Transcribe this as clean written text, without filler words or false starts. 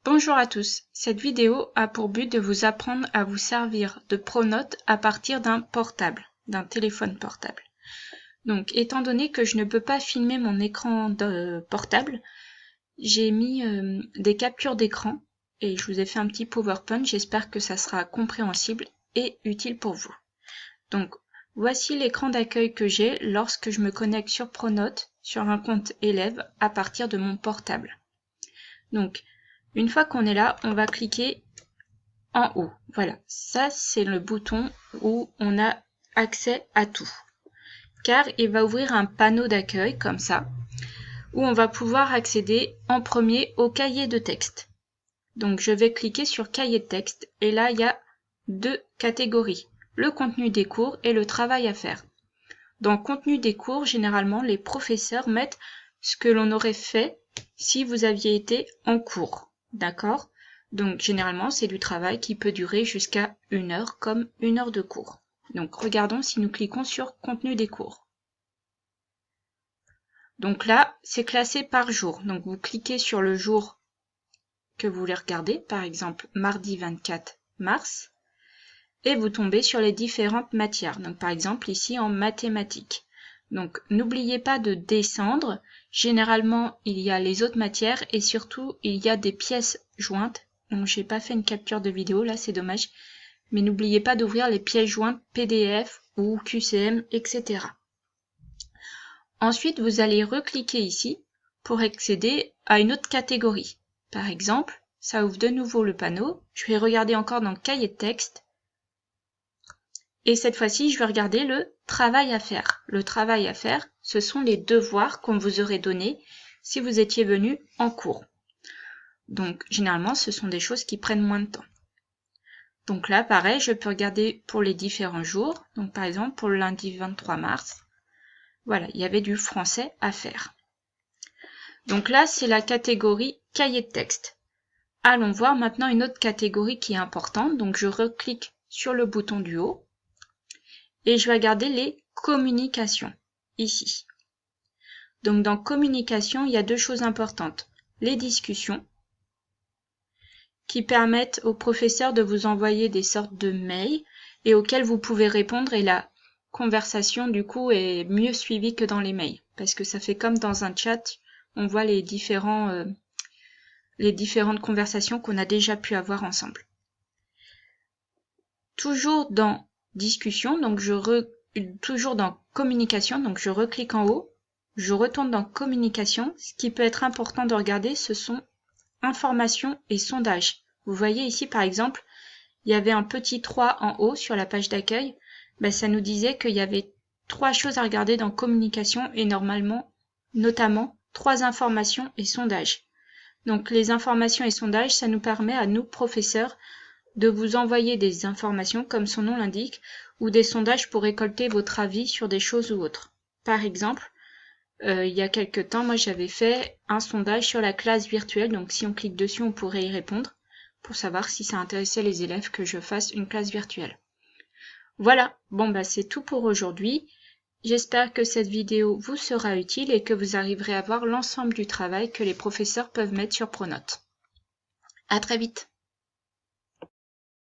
Bonjour à tous, cette vidéo a pour but de vous apprendre à vous servir de Pronote à partir d'un téléphone portable. Donc étant donné que je ne peux pas filmer mon écran portable, j'ai mis des captures d'écran et je vous ai fait un petit PowerPoint, j'espère que ça sera compréhensible et utile pour vous. Donc voici l'écran d'accueil que j'ai lorsque je me connecte sur Pronote sur un compte élève à partir de mon portable. Donc une fois qu'on est là, on va cliquer en haut. Voilà, ça c'est le bouton où on a accès à tout. Car il va ouvrir un panneau d'accueil comme ça, où on va pouvoir accéder en premier au cahier de texte. Donc je vais cliquer sur cahier de texte et là il y a deux catégories, le contenu des cours et le travail à faire. Dans le contenu des cours, généralement les professeurs mettent ce que l'on aurait fait si vous aviez été en cours. D'accord? Donc généralement c'est du travail qui peut durer jusqu'à 1 heure comme 1 heure de cours. Donc regardons si nous cliquons sur contenu des cours. Donc là c'est classé par jour. Donc vous cliquez sur le jour que vous voulez regarder, par exemple mardi 24 mars, et vous tombez sur les différentes matières. Donc par exemple ici en mathématiques. Donc n'oubliez pas de descendre. Généralement il y a les autres matières et surtout il y a des pièces jointes. Donc j'ai pas fait une capture de vidéo là, c'est dommage. Mais n'oubliez pas d'ouvrir les pièces jointes PDF ou QCM, etc. Ensuite vous allez recliquer ici pour accéder à une autre catégorie. Par exemple, ça ouvre de nouveau le panneau. Je vais regarder encore dans le cahier de texte. Et cette fois-ci, je vais regarder le travail à faire. Le travail à faire, ce sont les devoirs qu'on vous aurait donnés si vous étiez venu en cours. Donc, généralement, ce sont des choses qui prennent moins de temps. Donc là, pareil, je peux regarder pour les différents jours. Donc, par exemple, pour le lundi 23 mars, voilà, il y avait du français à faire. Donc là, c'est la catégorie cahier de texte. Allons voir maintenant une autre catégorie qui est importante. Donc, je reclique sur le bouton du haut. Et je vais regarder les communications, ici. Donc dans communication, il y a deux choses importantes. Les discussions, qui permettent aux professeurs de vous envoyer des sortes de mails et auxquels vous pouvez répondre et la conversation du coup est mieux suivie que dans les mails. Parce que ça fait comme dans un chat, on voit les différentes conversations qu'on a déjà pu avoir ensemble. Toujours dans discussion, donc toujours dans communication, donc je reclique en haut, je retourne dans communication. Ce qui peut être important de regarder, ce sont informations et sondages. Vous voyez ici par exemple, il y avait un petit 3 en haut sur la page d'accueil. Ça nous disait qu'il y avait 3 choses à regarder dans communication et notamment 3 informations et sondages. Donc les informations et sondages, ça nous permet à nous professeurs de vous envoyer des informations, comme son nom l'indique, ou des sondages pour récolter votre avis sur des choses ou autres. Par exemple, il y a quelque temps, moi j'avais fait un sondage sur la classe virtuelle, donc si on clique dessus, on pourrait y répondre, pour savoir si ça intéressait les élèves que je fasse une classe virtuelle. Voilà, c'est tout pour aujourd'hui. J'espère que cette vidéo vous sera utile et que vous arriverez à voir l'ensemble du travail que les professeurs peuvent mettre sur Pronote. À très vite.